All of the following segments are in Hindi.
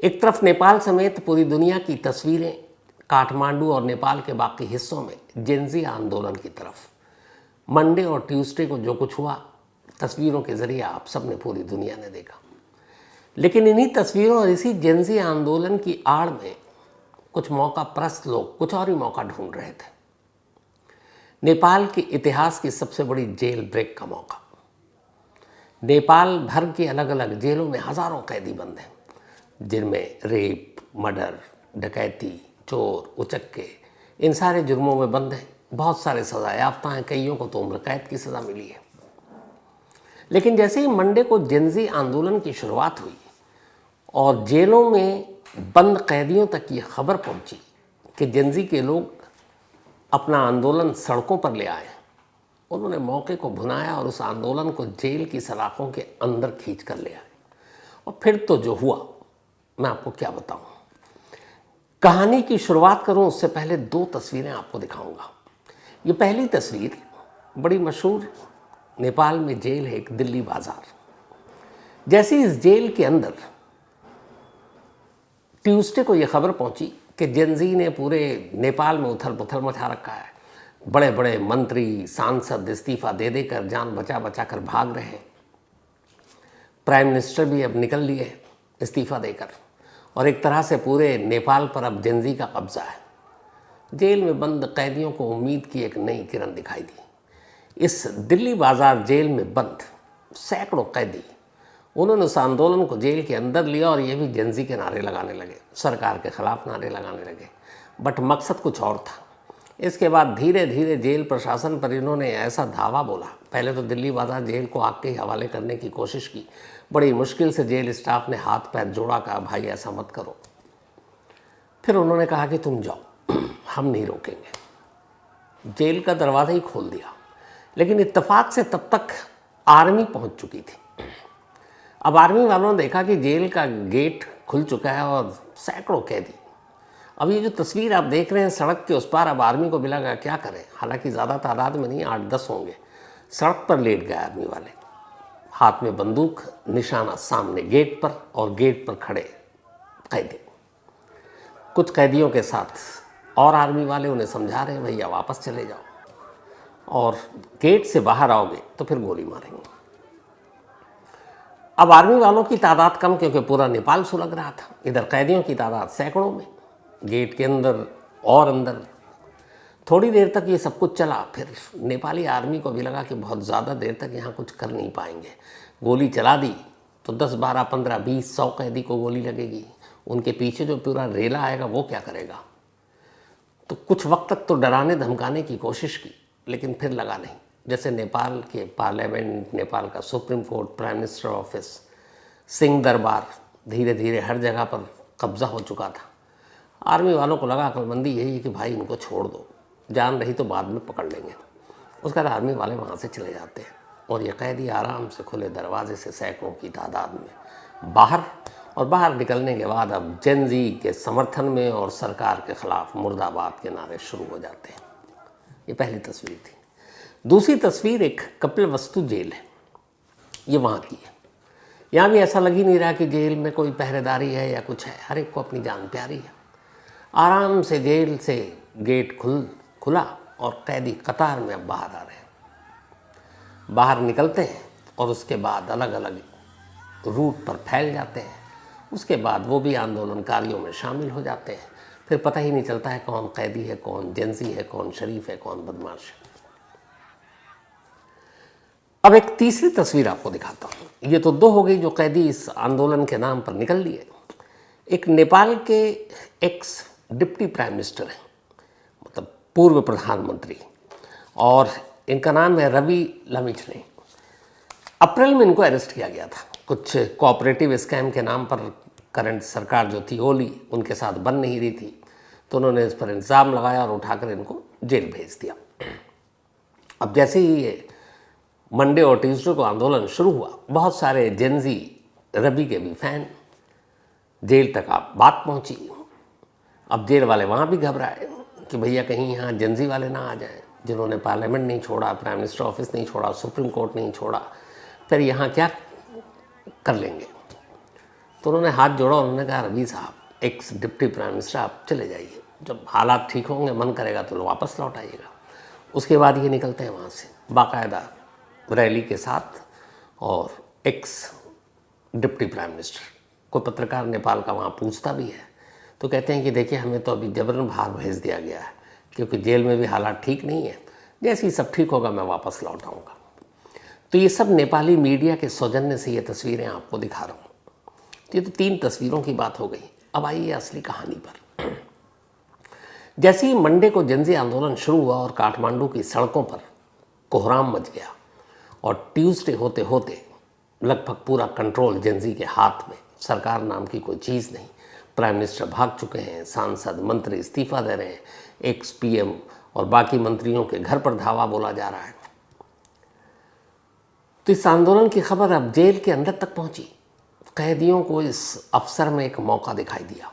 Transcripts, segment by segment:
एक तरफ नेपाल समेत पूरी दुनिया की तस्वीरें काठमांडू और नेपाल के बाकी हिस्सों में जेनजी आंदोलन की तरफ। मंडे और ट्यूसडे को जो कुछ हुआ तस्वीरों के जरिए आप सब ने, पूरी दुनिया ने देखा। लेकिन इन्हीं तस्वीरों और इसी जेनजी आंदोलन की आड़ में कुछ मौका परस्त लोग कुछ और ही मौका ढूंढ रहे थे। नेपाल के इतिहास की सबसे बड़ी जेल ब्रेक का मौका। नेपाल भर की अलग अलग जेलों में हजारों कैदी बंद हैं, जिनमें रेप, मर्डर, डकैती, चोर, उचक्के, इन सारे जुर्मों में बंद हैं। बहुत सारे सजा याफ्ता हैं, कईयों को तो उम्र कैद की सज़ा मिली है। लेकिन जैसे ही मंडे को जेनजी आंदोलन की शुरुआत हुई और जेलों में बंद कैदियों तक ये खबर पहुंची कि जेनजी के लोग अपना आंदोलन सड़कों पर ले आए, उन्होंने मौके को भुनाया और उस आंदोलन को जेल की सलाखों के अंदर खींच कर ले आए। और फिर तो जो हुआ मैं आपको क्या बताऊं। कहानी की शुरुआत करूं उससे पहले दो तस्वीरें आपको दिखाऊंगा। ये पहली तस्वीर बड़ी मशहूर नेपाल में जेल है, एक दिल्ली बाजार। जैसे इस जेल के अंदर ट्यूसडे को यह खबर पहुंची कि जेनजी ने पूरे नेपाल में उथल पुथल मचा रखा है। बड़े बड़े मंत्री, सांसद इस्तीफा दे देकर, जान बचा बचा कर भाग रहे हैं। प्राइम मिनिस्टर भी अब निकल लिए इस्तीफा देकर, और एक तरह से पूरे नेपाल पर अब जेनजी का कब्जा है। जेल में बंद कैदियों को उम्मीद की एक नई किरण दिखाई दी। इस दिल्ली बाजार जेल में बंद सैकड़ों कैदी, उन्होंने उस आंदोलन को जेल के अंदर लिया और ये भी जेनजी के नारे लगाने लगे, सरकार के खिलाफ नारे लगाने लगे। बट मकसद कुछ और था। इसके बाद धीरे धीरे जेल प्रशासन पर इन्होंने ऐसा धावा बोला। पहले तो दिल्ली बाजार जेल को आग के हवाले करने की कोशिश की। बड़ी मुश्किल से जेल स्टाफ ने हाथ पैर जोड़ा, कहा भाई ऐसा मत करो। फिर उन्होंने कहा कि तुम जाओ, हम नहीं रोकेंगे। जेल का दरवाज़ा ही खोल दिया। लेकिन इत्तेफाक से तब तक आर्मी पहुंच चुकी थी। अब आर्मी वालों ने देखा कि जेल का गेट खुल चुका है और सैकड़ों कैदी। अब ये जो तस्वीर आप देख रहे हैं सड़क के उस पार, अब आर्मी को मिला गया क्या करें। हालांकि ज़्यादा तादाद में नहीं, 8-10 होंगे। सड़क पर लेट गए आर्मी वाले, हाथ में बंदूक, निशाना सामने गेट पर, और गेट पर खड़े कैदी। कुछ कैदियों के साथ और आर्मी वाले उन्हें समझा रहे हैं भैया वापस चले जाओ, और गेट से बाहर आओगे तो फिर गोली मारेंगे। अब आर्मी वालों की तादाद कम, क्योंकि पूरा नेपाल सुलग रहा था। इधर कैदियों की तादाद सैकड़ों में, गेट के अंदर और अंदर। थोड़ी देर तक ये सब कुछ चला। फिर नेपाली आर्मी को भी लगा कि बहुत ज़्यादा देर तक यहाँ कुछ कर नहीं पाएंगे। गोली चला दी तो 10, 12, 15, 20, 100 कैदी को गोली लगेगी। उनके पीछे जो पूरा रेला आएगा वो क्या करेगा। तो कुछ वक्त तक तो डराने धमकाने की कोशिश की, लेकिन फिर लगा नहीं। जैसे नेपाल के पार्लियामेंट, नेपाल का supreme court, prime minister office, Singh Darbar, धीरे धीरे हर जगह पर कब्जा हो चुका था। आर्मी वालों को लगा अक्लमंदी यही है कि भाई इनको छोड़ दो, जान रही तो बाद में पकड़ लेंगे। उसके बाद आर्मी वाले वहाँ से चले जाते हैं और ये कैदी आराम से खुले दरवाजे से सैकड़ों की तादाद में बाहर, और बाहर निकलने के बाद अब जेनजी के समर्थन में और सरकार के खिलाफ मुर्दाबाद के नारे शुरू हो जाते हैं। ये पहली तस्वीर थी। दूसरी तस्वीर एक कपिलवस्तु जेल है, ये वहाँ की है। यहाँ भी ऐसा लग ही नहीं रहा कि जेल में कोई पहरेदारी है या कुछ है। हर एक को अपनी जान प्यारी है। आराम से जेल से गेट खुला और कैदी कतार में अब बाहर आ रहे हैं। बाहर निकलते हैं और उसके बाद अलग अलग रूट पर फैल जाते हैं। उसके बाद वो भी आंदोलनकारियों में शामिल हो जाते हैं। फिर पता ही नहीं चलता है कौन कैदी है, कौन जेनजी है, कौन शरीफ है, कौन बदमाश है। अब एक तीसरी तस्वीर आपको दिखाता हूँ। ये तो दो हो गई जो कैदी इस आंदोलन के नाम पर निकल लिए। एक नेपाल के एक्स डिप्टी प्राइम मिनिस्टर हैं, मतलब पूर्व प्रधानमंत्री, और इनका नाम है रवि लमिछने। अप्रैल में इनको अरेस्ट किया गया था। कुछ कोऑपरेटिव स्कैम के नाम पर करंट सरकार जो थी ओली, उनके साथ बन नहीं रही थी, तो उन्होंने इस पर इल्ज़ाम लगाया और उठाकर इनको जेल भेज दिया। अब जैसे ही ये मंडे और ट्यूसडे को आंदोलन शुरू हुआ, बहुत सारे जेनजी रवि के भी फैन, जेल तक आप बात पहुंची। अब जेल वाले वहाँ भी घबराए कि भैया कहीं यहाँ जेनजी वाले ना आ जाएं, जिन्होंने पार्लियामेंट नहीं छोड़ा, प्राइम मिनिस्टर ऑफिस नहीं छोड़ा, सुप्रीम कोर्ट नहीं छोड़ा, फिर यहाँ क्या कर लेंगे। तो उन्होंने हाथ जोड़ा, उन्होंने कहा रवि साहब, एक्स डिप्टी प्राइम मिनिस्टर, आप चले जाइए, जब हालात ठीक होंगे, मन करेगा तो वापस लौट आइएगा। उसके बाद ये निकलते हैं वहाँ से बाकायदा रैली के साथ, और एक्स डिप्टी प्राइम मिनिस्टर। कोई पत्रकार नेपाल का वहाँ पूछता भी है तो कहते हैं कि देखिए, हमें तो अभी जबरन बाहर भेज दिया गया है, क्योंकि जेल में भी हालात ठीक नहीं है, जैसे ही सब ठीक होगा मैं वापस लौट आऊँगा। तो ये सब नेपाली मीडिया के सौजन्य से ये तस्वीरें आपको दिखा रहा हूँ। तो ये तो 3 तस्वीरों की बात हो गई। अब आइए असली कहानी पर। जैसे ही मंडे को जेनजी आंदोलन शुरू हुआ और काठमांडू की सड़कों पर कोहराम मच गया, और ट्यूसडे होते होते लगभग पूरा कंट्रोल जेनजी के हाथ में, सरकार नाम की कोई चीज़ नहीं, प्राइम मिनिस्टर भाग चुके हैं, सांसद मंत्री इस्तीफा दे रहे हैं, एक्स पीएम और बाकी मंत्रियों के घर पर धावा बोला जा रहा है। तो इस आंदोलन की खबर अब जेल के अंदर तक पहुंची। कैदियों को इस अवसर में एक मौका दिखाई दिया।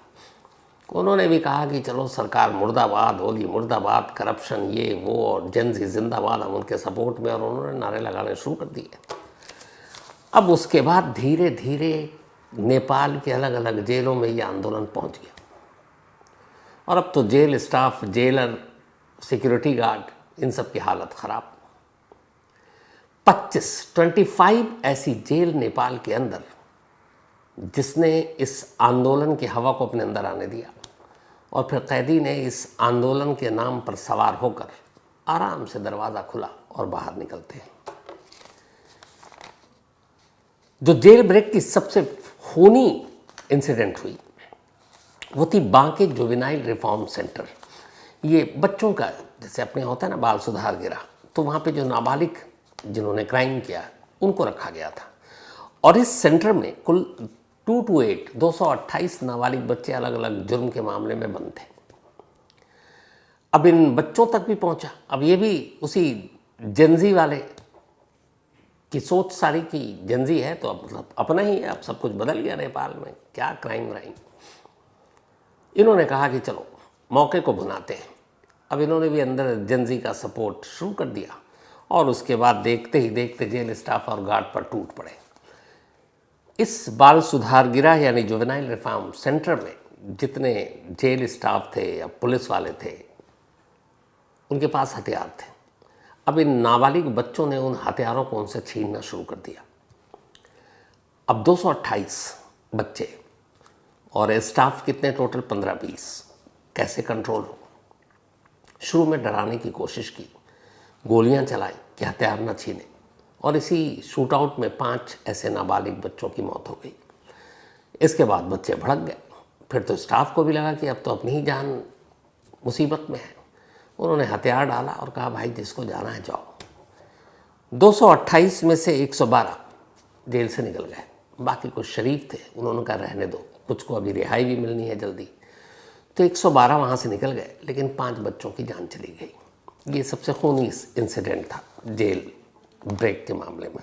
उन्होंने भी कहा कि चलो सरकार मुर्दाबाद, होली मुर्दाबाद, करप्शन ये वो, और जेनजी जिंदाबाद, हम उनके सपोर्ट में, और उन्होंने नारे लगाने शुरू कर दिए। अब उसके बाद धीरे धीरे नेपाल के अलग अलग जेलों में ये आंदोलन पहुंच गया, और अब तो jail staff, jailer, security guard, इन सब की हालत ख़राब। 25 ऐसी जेल नेपाल के अंदर जिसने इस आंदोलन की हवा को अपने अंदर आने दिया, और फिर कैदी ने इस आंदोलन के नाम पर सवार होकर आराम से दरवाज़ा खुला और बाहर निकलते हैं। जो जेल ब्रेक की सबसे खूनी इंसिडेंट हुई वो थी बांके जुवेनाइल रिफॉर्म सेंटर। ये बच्चों का जैसे अपने होता है ना बाल सुधार गृह, तो वहाँ पे जो नाबालिग जिन्होंने क्राइम किया उनको रखा गया था, और इस सेंटर में कुल 228 नाबालिग बच्चे अलग अलग जुर्म के मामले में बंद थे। अब इन बच्चों तक भी पहुंचा। अब ये भी उसी जेनजी वाले की सोच सारी की जेनजी है तो अब मतलब अपना ही है, अब सब कुछ बदल गया नेपाल में, क्या क्राइम व्राइम। इन्होंने कहा कि चलो मौके को भुनाते हैं। अब इन्होंने भी अंदर जेनजी का सपोर्ट शुरू कर दिया, और उसके बाद देखते ही देखते जेल स्टाफ और गार्ड पर टूट पड़े। इस बाल सुधार गृह यानी जुवेनाइल रिफॉर्म सेंटर में जितने जेल स्टाफ थे या पुलिस वाले थे, उनके पास हथियार थे। अब इन नाबालिग बच्चों ने उन हथियारों को उनसे छीनना शुरू कर दिया। अब 228 बच्चे और स्टाफ कितने टोटल 15-20, कैसे कंट्रोल हो। शुरू में डराने की कोशिश की, गोलियां चलाई कि हथियार न छीने, और इसी शूट आउट में 5 ऐसे नाबालिग बच्चों की मौत हो गई। इसके बाद बच्चे भड़क गए। फिर तो स्टाफ को भी लगा कि अब तो अपनी ही जान मुसीबत में है। उन्होंने हथियार डाला और कहा भाई जिसको जाना है जाओ। 228 में से 112 जेल से निकल गए, बाकी कुछ शरीफ थे, उन्होंने कहा रहने दो, कुछ को अभी रिहाई भी मिलनी है जल्दी। तो 112 वहाँ से निकल गए, लेकिन 5 बच्चों की जान चली गई। ये सबसे खूनी इंसिडेंट था जेल ब्रेक के मामले में।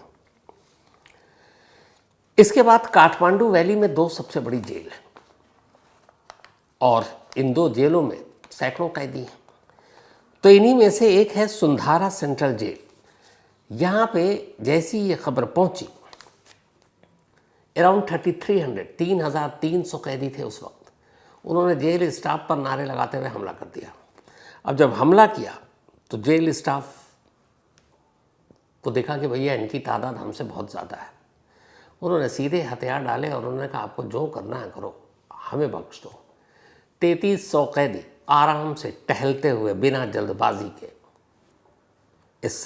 इसके बाद काठमांडू वैली में 2 सबसे बड़ी जेल है, और इन 2 जेलों में सैकड़ों कैदी हैं। तो इन्हीं में से एक है सुंधारा सेंट्रल जेल। यहाँ पे जैसी ये खबर पहुंची, अराउंड 3,300 कैदी थे उस वक्त। उन्होंने जेल स्टाफ पर नारे लगाते हुए हमला कर दिया। अब जब हमला किया तो जेल स्टाफ को देखा कि भैया इनकी तादाद हमसे बहुत ज़्यादा है। उन्होंने सीधे हथियार डाले और उन्होंने कहा आपको जो करना है करो, हमें बख्श दो। 3300 कैदी आराम से टहलते हुए बिना जल्दबाजी के इस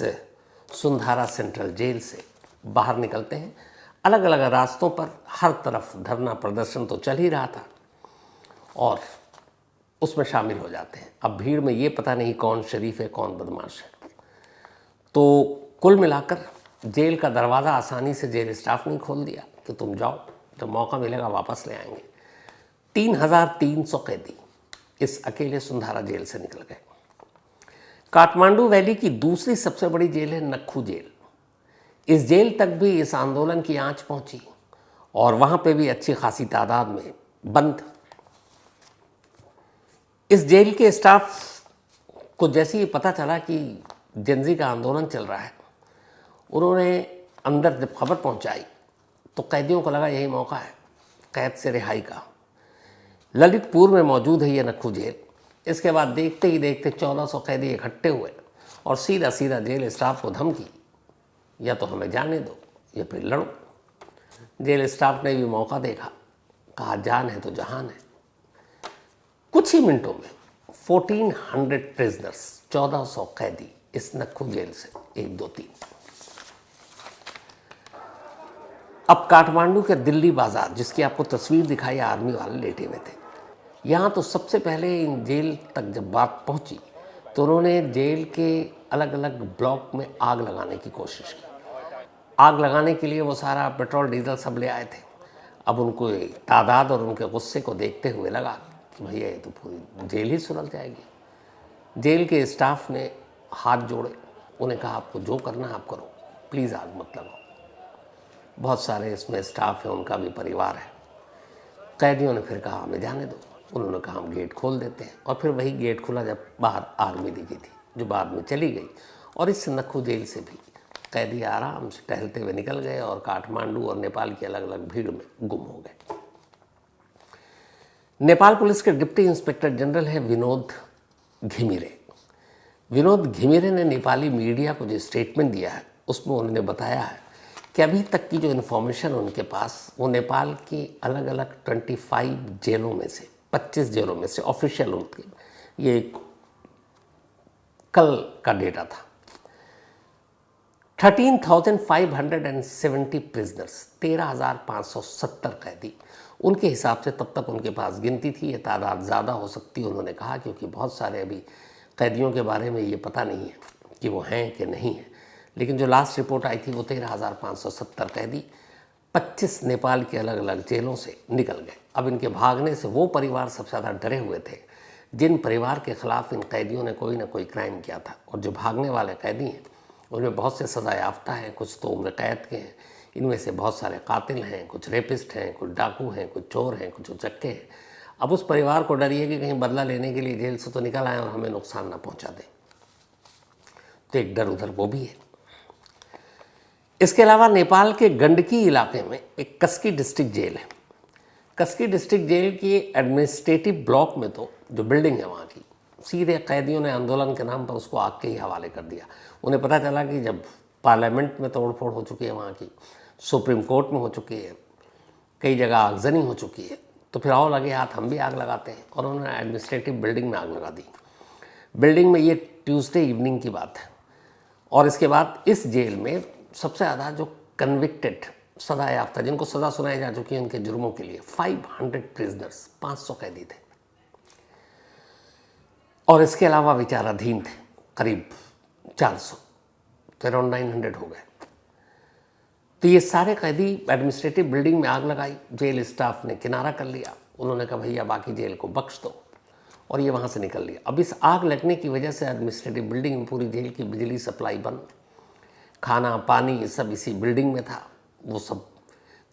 सुंधारा सेंट्रल जेल से बाहर निकलते हैं। अलग अलग रास्तों पर हर तरफ धरना प्रदर्शन तो चल ही रहा था, और उसमें शामिल हो जाते हैं। अब भीड़ में ये पता नहीं कौन शरीफ है कौन बदमाश है। तो कुल मिलाकर जेल का दरवाज़ा आसानी से जेल स्टाफ ने खोल दिया कि तुम जाओ, जब मौका मिलेगा वापस ले आएंगे। 3,300 कैदी इस अकेले सुंधारा जेल से निकल गए। काठमांडू वैली की दूसरी सबसे बड़ी जेल है नक्खू जेल। इस जेल तक भी इस आंदोलन की आंच पहुंची, और वहां पे भी अच्छी खासी तादाद में बंद। इस जेल के स्टाफ को जैसे ही पता चला कि जेनजी का आंदोलन चल रहा है, उन्होंने अंदर जब खबर पहुंचाई तो कैदियों को लगा यही मौका है, कैद से रिहाई का। ललितपुर में मौजूद है ये नक्खू जेल। इसके बाद देखते ही देखते 1400 कैदी इकट्ठे हुए और सीधा सीधा जेल स्टाफ को धमकी, या तो हमें जाने दो या फिर लड़ो। जेल स्टाफ ने भी मौका देखा, कहा जान है तो जहान है। कुछ ही मिनटों में 1400 प्रिजनर्स, 1400 कैदी इस नक्खू जेल से, 1 2 3। अब काठमांडू के दिल्ली बाजार, जिसकी आपको तस्वीर दिखाई, आर्मी वाले लेटे हुए थे। यहाँ तो सबसे पहले इन जेल तक जब बात पहुँची तो उन्होंने जेल के अलग अलग ब्लॉक में आग लगाने की कोशिश की। आग लगाने के लिए वो सारा पेट्रोल डीजल सब ले आए थे। अब उनको तादाद और उनके गुस्से को देखते हुए लगा कि भैया ये तो पूरी जेल ही सुलग जाएगी। जेल के स्टाफ ने हाथ जोड़े, उन्हें कहा आपको जो करना है आप करो, प्लीज़ आग मत लगाओ। बहुत सारे इसमें स्टाफ है, उनका भी परिवार है। कैदियों ने फिर कहा हमें जाने दो। उन्होंने कहा हम गेट खोल देते हैं, और फिर वही गेट खुला जब बाहर आर्मी दिखी थी, जो बाद में चली गई। और इस नक्खू जेल से भी कैदी आराम से टहलते हुए निकल गए और काठमांडू और नेपाल की अलग अलग भीड़ में गुम हो गए। नेपाल पुलिस के डिप्टी इंस्पेक्टर जनरल है विनोद घिमिरे। विनोद घिमिरे ने नेपाली मीडिया को जो स्टेटमेंट दिया है उसमें उन्होंने बताया है कि अभी तक की जो इन्फॉर्मेशन उनके पास, वो नेपाल की अलग अलग 25 जेलों में से, 25 जेलों में से ऑफिशियल उनके, ये कल का डेटा था, 13,570 प्रिजनर्स, 13,570 कैदी उनके हिसाब से तब तक उनके पास गिनती थी। ये तादाद ज़्यादा हो सकती है उन्होंने कहा, क्योंकि बहुत सारे अभी कैदियों के बारे में ये पता नहीं है कि वो हैं कि नहीं है। लेकिन जो लास्ट रिपोर्ट आई थी वो 13,570 कैदी 25 नेपाल के अलग अलग जेलों से निकल गए। अब इनके भागने से वो परिवार सबसे ज़्यादा डरे हुए थे जिन परिवार के खिलाफ इन कैदियों ने कोई ना कोई क्राइम किया था। और जो भागने वाले कैदी हैं उनमें बहुत से सज़ा याफ्ता हैं, कुछ तो उम्र कैद के हैं। इनमें से बहुत सारे कातिल हैं, कुछ रेपिस्ट हैं, कुछ डाकू हैं, कुछ चोर हैं, कुछ उचक्के हैं। अब उस परिवार को डर ये कि कहीं बदला लेने के लिए जेल से तो निकल आए और हमें नुकसान ना पहुंचा दें, तो एक डर उधर वो भी है। इसके अलावा नेपाल के गंडकी इलाके में एक कसकी डिस्ट्रिक्ट जेल है। कसकी डिस्ट्रिक्ट जेल की एडमिनिस्ट्रेटिव ब्लॉक में तो जो बिल्डिंग है वहाँ की, सीधे कैदियों ने आंदोलन के नाम पर उसको आग के ही हवाले कर दिया। उन्हें पता चला कि जब पार्लियामेंट में तोड़फोड़ हो चुकी है, वहाँ की सुप्रीम कोर्ट में हो चुकी है, कई जगह आगजनी हो चुकी है, तो फिर आओ लगे हाथ हम भी आग लगाते हैं। और उन्होंने एडमिनिस्ट्रेटिव बिल्डिंग में आग लगा दी। बिल्डिंग में, ये ट्यूसडे इवनिंग की बात है। और इसके बाद इस जेल में सबसे ज़्यादा जो कन्विक्टेड, सज़ा याफ्ता, जिनको सज़ा सुनाई जा चुकी है उनके जुर्मों के लिए 500 प्रिजनर्स, 500 कैदी थे। और इसके अलावा विचाराधीन थे करीब 400, तो अराउंड 900 हो गए। तो ये सारे कैदी एडमिनिस्ट्रेटिव बिल्डिंग में आग लगाई। जेल स्टाफ ने किनारा कर लिया। उन्होंने कहा भैया बाकी जेल को बख्श दो, और ये वहाँ से निकल लिया। अब इस आग लगने की वजह से एडमिनिस्ट्रेटिव बिल्डिंग में पूरी जेल की बिजली सप्लाई बंद, खाना पानी सब इसी बिल्डिंग में था, वो सब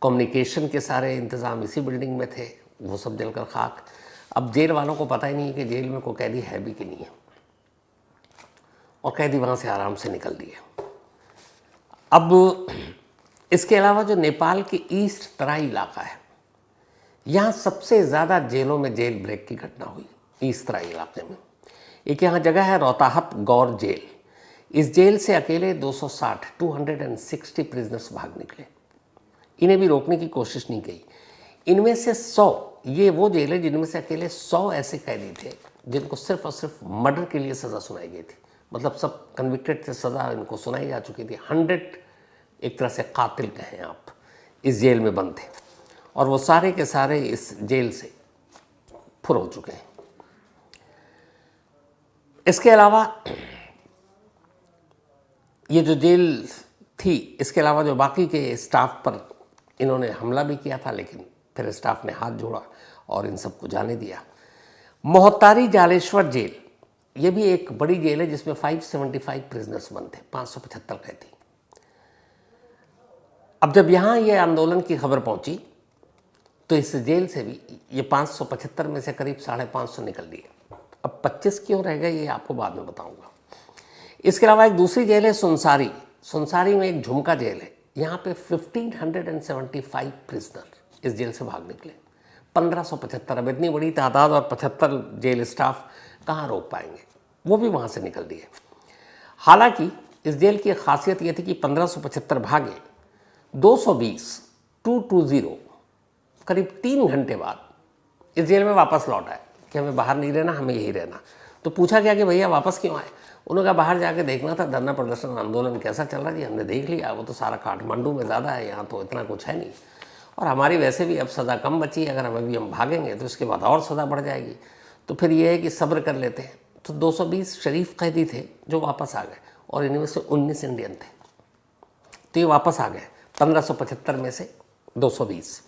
कम्युनिकेशन के सारे इंतज़ाम इसी बिल्डिंग में थे, वो सब जलकर खाक। अब जेल वालों को पता ही नहीं कि जेल में कोई कैदी है भी कि नहीं है, और कैदी वहाँ से आराम से निकल दिए। अब इसके अलावा जो नेपाल के ईस्ट तराई इलाका है, यहाँ सबसे ज़्यादा जेलों में जेल ब्रेक की घटना हुई। ईस्ट तराई इलाके में एक यहाँ जगह है रोहताहट गौर जेल। इस जेल से अकेले 260 प्रिजनर्स भाग निकले। इन्हें भी रोकने की कोशिश नहीं की। इनमें से 100, ये वो जेल है जिनमें से अकेले 100 ऐसे कैदी थे जिनको सिर्फ और सिर्फ मर्डर के लिए सज़ा सुनाई गई थी। मतलब सब कन्विक्टेड थे, सज़ा इनको सुनाई जा चुकी थी। 100 एक तरह से कातिल कहें आप, इस जेल में बंद थे, और वो सारे के सारे इस जेल से फुर हो चुके हैं। इसके अलावा ये जो जेल थी, इसके अलावा जो बाकी के स्टाफ पर इन्होंने हमला भी किया था, लेकिन फिर स्टाफ ने हाथ जोड़ा और इन सबको जाने दिया। मोहतारी जालेश्वर जेल, ये भी एक बड़ी जेल है जिसमें 575 प्रिजनर्स बंद थे, 575 कैदी। अब जब यहाँ ये आंदोलन की खबर पहुंची तो इस जेल से भी ये 575 में से करीब 550 निकल लिए। अब 25 क्यों रह गए ये आपको बाद में बताऊंगा। इसके अलावा एक दूसरी जेल है सुनसारी। सुनसारी में एक झुमका जेल है, यहाँ पे 1575 प्रिजनर इस जेल से भाग निकले। 1575। अब इतनी बड़ी तादाद और 75 जेल स्टाफ कहाँ रोक पाएंगे, वो भी वहाँ से निकल दिए। हालांकि इस जेल की खासियत ये थी कि 1575 भागे, 220 करीब 3 घंटे बाद इस जेल में वापस लौट आए कि हमें बाहर नहीं रहना, हमें यही रहना। तो पूछा गया कि भैया वापस क्यों आए? उन्होंने कहा बाहर जाके देखना था धरना प्रदर्शन आंदोलन कैसा चल रहा जी, हमने देख लिया, वो तो सारा काठमांडू में ज़्यादा है, यहाँ तो इतना कुछ है नहीं, और हमारी वैसे भी अब सज़ा कम बची है, अगर हम भागेंगे तो इसके बाद और सज़ा बढ़ जाएगी, तो फिर ये है कि सब्र कर लेते हैं। तो 220 शरीफ कैदी थे जो वापस आ गए, और इनमें से 19 इंडियन थे। तो ये वापस आ गए 1575 में से 220।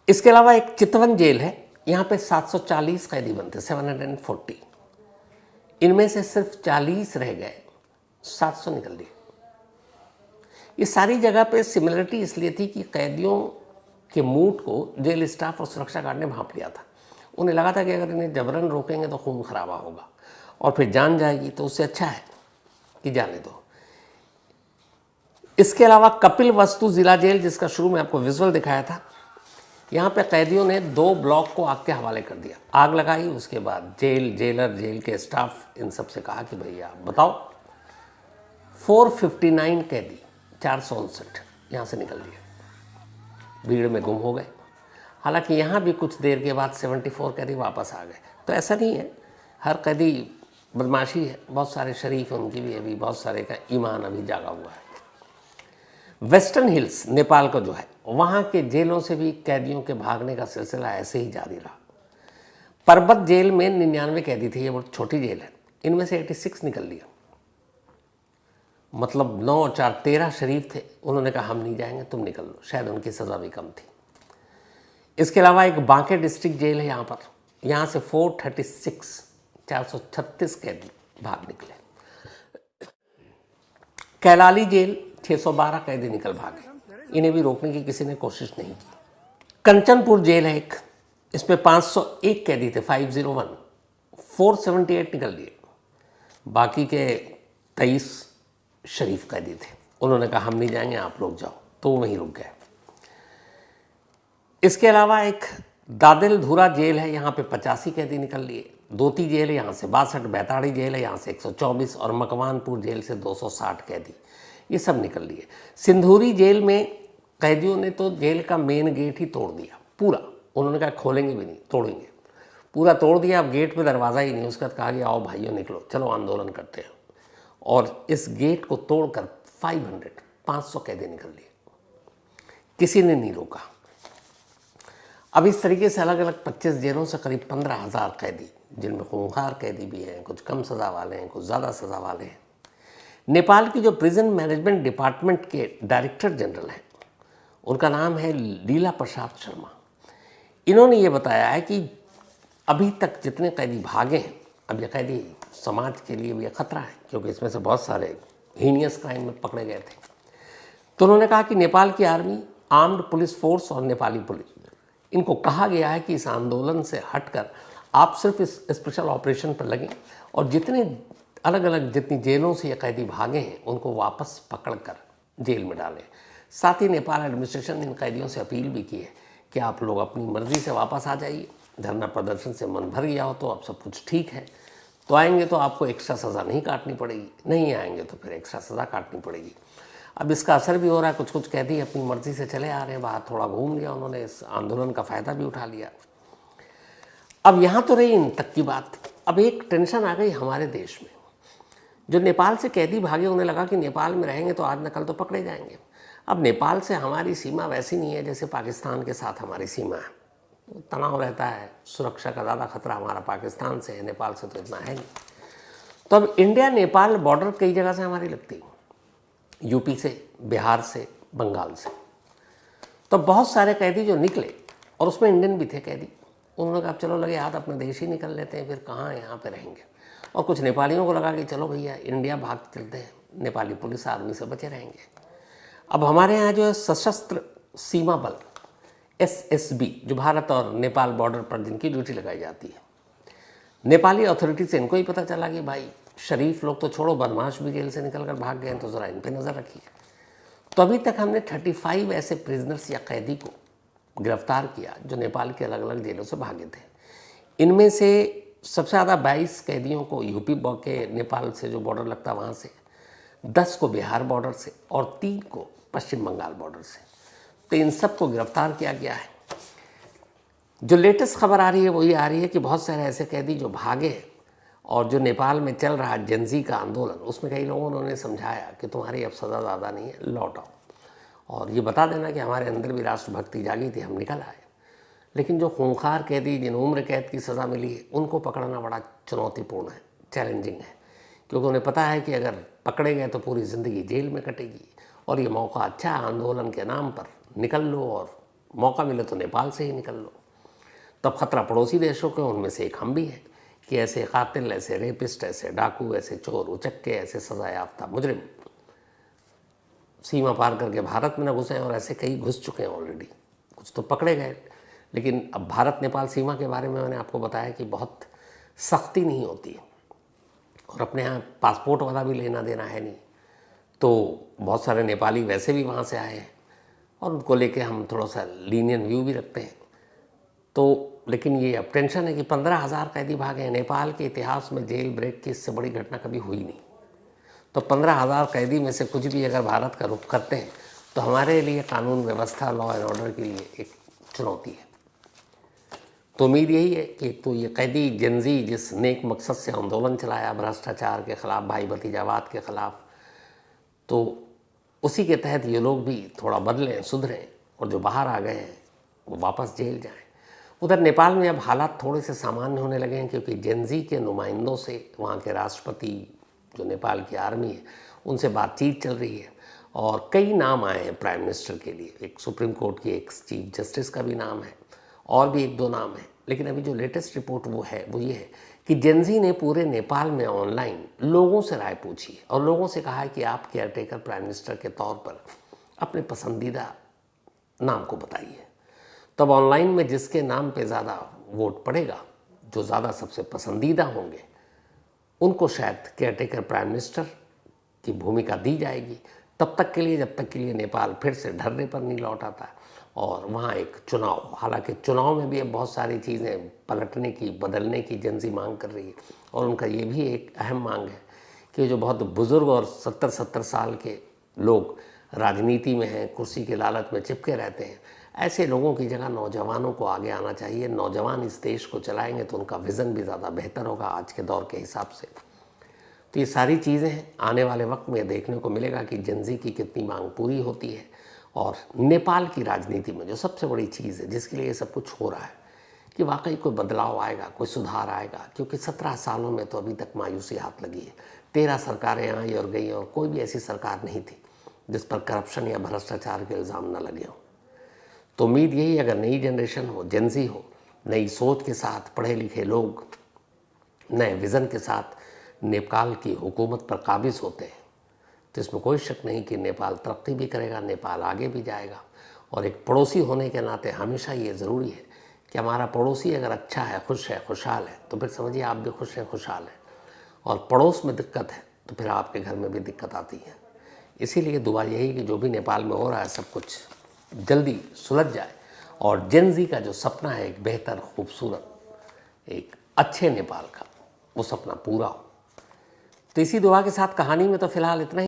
इसके अलावा एक चितवन जेल है, यहाँ पे 740 कैदी बनते, 740। इनमें से सिर्फ 40 रह गए, 700 निकल लिए। ये सारी जगह पे सिमिलरिटी इसलिए थी कि कैदियों के मूड को जेल स्टाफ और सुरक्षा गार्ड ने भांप लिया था। उन्हें लगा था कि अगर इन्हें जबरन रोकेंगे तो खून खराबा होगा और फिर जान जाएगी, तो उससे अच्छा है कि जाने दो। इसके अलावा कपिल वस्तु जिला जेल, जिसका शुरू में आपको विजुअल दिखाया था, यहाँ पे कैदियों ने 2 ब्लॉक को आग के हवाले कर दिया, आग लगाई। उसके बाद जेलर, जेल के स्टाफ इन सब से कहा कि भैया बताओ। 459 कैदी, 459 यहाँ से निकल लिए, भीड़ में गुम हो गए। हालांकि यहाँ भी कुछ देर के बाद 74 कैदी वापस आ गए। तो ऐसा नहीं है हर कैदी बदमाशी है, बहुत सारे शरीफ उनकी भी अभी, बहुत सारे का ईमान अभी जागा हुआ है। वेस्टर्न हिल्स नेपाल का जो है, वहाँ के जेलों से भी कैदियों के भागने का सिलसिला ऐसे ही जारी रहा। पर्वत जेल में 99 कैदी थे, ये बहुत छोटी जेल है, इनमें से 86 निकल लिया। मतलब 9 और 4 13 शरीफ थे, उन्होंने कहा हम नहीं जाएंगे, तुम निकल लो, शायद उनकी सज़ा भी कम थी। इसके अलावा एक बांके डिस्ट्रिक्ट जेल है यहाँ पर, यहाँ से 436 436 कैदी भाग निकले। कैलाली जेल 612 कैदी निकल भागे, इन्हें भी रोकने की किसी ने कोशिश नहीं की। कंचनपुर जेल है एक, इसमें 501 कैदी थे, 501, 478 निकल लिए। बाकी के 23 शरीफ कैदी थे, उन्होंने कहा हम नहीं जाएंगे, आप लोग जाओ, तो वो वहीं रुक गए। इसके अलावा एक दादिल धुरा जेल है, यहाँ पे 85 कैदी निकल लिए। दोती जेल है, यहाँ से 62, बैताड़ी जेल है, यहाँ से 124, और मकवानपुर जेल से 260 कैदी, ये सब निकल लिए। सिंधूरी जेल में कैदियों ने तो जेल का मेन गेट ही तोड़ दिया पूरा, उन्होंने कहा खोलेंगे भी नहीं, तोड़ेंगे, पूरा तोड़ दिया। अब गेट पे दरवाज़ा ही नहीं, उसके बाद कहा कि आओ भाइयों निकलो, चलो आंदोलन करते हैं। और इस गेट को तोड़कर 500 कैदी निकल लिए, किसी ने नहीं रोका। अब इस तरीके से अलग अलग 25 जेलों से करीब 15,000 कैदी, जिनमें खूंखार कैदी भी हैं, कुछ कम सज़ा वाले हैं, कुछ ज़्यादा सज़ा वाले हैं। नेपाल की जो प्रिजन मैनेजमेंट डिपार्टमेंट के डायरेक्टर जनरल हैं, उनका नाम है लीला प्रसाद शर्मा। इन्होंने ये बताया है कि अभी तक जितने कैदी भागे हैं, अब ये कैदी समाज के लिए भी खतरा है, क्योंकि इसमें से बहुत सारे हीनियस क्राइम में पकड़े गए थे। तो उन्होंने कहा कि नेपाल की आर्मी, आर्म्ड पुलिस फोर्स और नेपाली पुलिस, इनको कहा गया है कि इस आंदोलन से हटकर आप सिर्फ इस स्पेशल ऑपरेशन पर लगें, और जितने अलग अलग जितनी जेलों से ये कैदी भागे हैं उनको वापस पकड़कर जेल में डालें। साथ ही नेपाल एडमिनिस्ट्रेशन ने इन कैदियों से अपील भी की है कि आप लोग अपनी मर्ज़ी से वापस आ जाइए, धरना प्रदर्शन से मन भर गया हो तो अब सब कुछ ठीक है, तो आएंगे तो आपको एक्स्ट्रा सज़ा नहीं काटनी पड़ेगी, नहीं आएंगे तो फिर एक्स्ट्रा सज़ा काटनी पड़ेगी। अब इसका असर भी हो रहा है, कुछ कुछ कैदी अपनी मर्ज़ी से चले आ रहे हैं बाहर, थोड़ा घूम लिया उन्होंने, इस आंदोलन का फ़ायदा भी उठा लिया। अब यहाँ तो रही इन तक की बात। अब एक टेंशन आ गई हमारे देश में, जो नेपाल से कैदी भागे, उन्हें लगा कि नेपाल में रहेंगे तो आज न कल तो पकड़े जाएंगे। अब नेपाल से हमारी सीमा वैसी नहीं है जैसे पाकिस्तान के साथ हमारी सीमा है, तनाव रहता है, सुरक्षा का ज़्यादा खतरा हमारा पाकिस्तान से है, नेपाल से तो इतना है नहीं। तो अब इंडिया नेपाल बॉर्डर कई जगह से हमारी लगती, यूपी से, बिहार से, बंगाल से। तो बहुत सारे कैदी जो निकले, और उसमें इंडियन भी थे कैदी, उन्होंने कहा चलो लगे हाथ अपना देश ही निकल लेते हैं, फिर कहाँ यहाँ पे रहेंगे। और कुछ नेपालियों को लगा कि चलो भैया इंडिया भाग चलते हैं, नेपाली पुलिस आर्मी से बचे रहेंगे। अब हमारे यहाँ जो है सशस्त्र सीमा बल SSB, जो भारत और नेपाल बॉर्डर पर जिनकी ड्यूटी लगाई जाती है, नेपाली अथॉरिटी से इनको ही पता चला कि भाई शरीफ लोग तो छोड़ो, बदमाश भी जेल से निकल कर भाग गए हैं, तो ज़रा इन पर नज़र रखिए। तो अभी तक हमने 35 ऐसे प्रिजनर्स या कैदी को गिरफ्तार किया जो नेपाल के अलग अलग जेलों से भागे थे। इनमें से सबसे ज़्यादा 22 कैदियों को यूपी के नेपाल से जो बॉर्डर लगता है वहाँ से, 10 को बिहार बॉर्डर से और 3 को पश्चिम बंगाल बॉर्डर से। तो इन सब को गिरफ्तार किया गया है। जो लेटेस्ट खबर आ रही है वो ये आ रही है कि बहुत सारे ऐसे कैदी जो भागे हैं और जो नेपाल में चल रहा है जेनजी का आंदोलन, उसमें कई लोगों ने उन्हें समझाया कि तुम्हारी अब सज़ा ज़्यादा नहीं है, लौट आओ और ये बता देना कि हमारे अंदर भी राष्ट्रभक्ति जागी थी, हम निकल आए। लेकिन जो खूंखार कैदी जिन उम्र कैद की सज़ा मिली है उनको पकड़ना बड़ा चुनौतीपूर्ण है, चैलेंजिंग है, क्योंकि उन्हें पता है कि अगर पकड़े गए तो पूरी ज़िंदगी जेल में कटेगी और ये मौका अच्छा है, आंदोलन के नाम पर निकल लो और मौका मिले तो नेपाल से ही निकल लो। तब खतरा पड़ोसी देशों के, उनमें से एक हम भी हैं कि ऐसे कातिल, ऐसे रेपिस्ट, ऐसे डाकू, ऐसे चोर उचक्के, ऐसे सज़ा याफ्ता मुजरिम सीमा पार करके भारत में न घुसे, और ऐसे कई घुस चुके हैं ऑलरेडी, कुछ तो पकड़े गए। लेकिन अब भारत नेपाल सीमा के बारे में मैंने आपको बताया कि बहुत सख्ती नहीं होती है और अपने यहाँ पासपोर्ट वाला भी लेना देना है नहीं, तो बहुत सारे नेपाली वैसे भी वहाँ से आए हैं और उनको लेके हम थोड़ा सा लीनियन व्यू भी रखते हैं। तो लेकिन ये अब टेंशन है कि 15,000 कैदी भागे हैं। नेपाल के इतिहास में जेल ब्रेक की इससे बड़ी घटना कभी हुई नहीं। तो 15,000 कैदी में से कुछ भी अगर भारत का रुख करते हैं तो हमारे लिए कानून व्यवस्था, लॉ एंड ऑर्डर के लिए एक चुनौती है। तो उम्मीद यही है कि तो ये कैदी जेनजी जिस नेक मकसद से आंदोलन चलाया भ्रष्टाचार के ख़िलाफ़, भाई भतीजावाद के ख़िलाफ़, तो उसी के तहत ये लोग भी थोड़ा बदलें, सुधरें और जो बाहर आ गए हैं वो वापस जेल जाएं। उधर नेपाल में अब हालात थोड़े से सामान्य होने लगे हैं क्योंकि जेनजी के नुमाइंदों से वहाँ के राष्ट्रपति, जो नेपाल की आर्मी है, उनसे बातचीत चल रही है और कई नाम आए हैं प्राइम मिनिस्टर के लिए। एक सुप्रीम कोर्ट की एक चीफ जस्टिस का भी नाम है और भी 1-2 नाम है। लेकिन अभी जो लेटेस्ट रिपोर्ट वो ये है कि जेनजी ने पूरे नेपाल में ऑनलाइन लोगों से राय पूछी और लोगों से कहा है कि आप केयरटेकर प्राइम मिनिस्टर के तौर पर अपने पसंदीदा नाम को बताइए। तब ऑनलाइन में जिसके नाम पे ज़्यादा वोट पड़ेगा, जो ज़्यादा सबसे पसंदीदा होंगे, उनको शायद केयरटेकर प्राइम मिनिस्टर की भूमिका दी जाएगी तब तक के लिए, जब तक के लिए नेपाल फिर से ढर्रे पर नहीं लौट आता और वहाँ एक चुनाव, हालांकि चुनाव में भी अब बहुत सारी चीज़ें पलटने की, बदलने की जेनजी मांग कर रही है और उनका ये भी एक अहम मांग है कि जो बहुत बुज़ुर्ग और 70-70 साल के लोग राजनीति में हैं, कुर्सी के लालच में चिपके रहते हैं, ऐसे लोगों की जगह नौजवानों को आगे आना चाहिए। नौजवान इस देश को चलाएंगे तो उनका विज़न भी ज़्यादा बेहतर होगा आज के दौर के हिसाब से। तो ये सारी चीज़ें हैं, आने वाले वक्त में देखने को मिलेगा कि जेनजी की कितनी मांग पूरी होती है। और नेपाल की राजनीति में जो सबसे बड़ी चीज़ है जिसके लिए ये सब कुछ हो रहा है कि वाकई कोई बदलाव आएगा, कोई सुधार आएगा, क्योंकि 17 सालों में तो अभी तक मायूसी हाथ लगी है। 13 सरकारें आई और गई और कोई भी ऐसी सरकार नहीं थी जिस पर करप्शन या भ्रष्टाचार के इल्ज़ाम न लगे हों। तो उम्मीद यही, अगर नई जनरेशन हो, जेनजी हो, नई सोच के साथ पढ़े लिखे लोग नए विज़न के साथ नेपाल की हुकूमत पर काबिज होते हैं तो इसमें कोई शक नहीं कि नेपाल तरक्की भी करेगा, नेपाल आगे भी जाएगा। और एक पड़ोसी होने के नाते हमेशा ये ज़रूरी है कि हमारा पड़ोसी अगर अच्छा है, खुश है, खुशहाल है, तो फिर समझिए आप भी खुश हैं, खुशहाल हैं। और पड़ोस में दिक्कत है तो फिर आपके घर में भी दिक्कत आती है। इसीलिए दुआ यही कि जो भी नेपाल में हो रहा है सब कुछ जल्दी सुलझ जाए और जेनजी का जो सपना है एक बेहतर, खूबसूरत, एक अच्छे नेपाल का, वो सपना पूरा हो। तो इसी दुआ के साथ कहानी में तो फ़िलहाल इतना ही।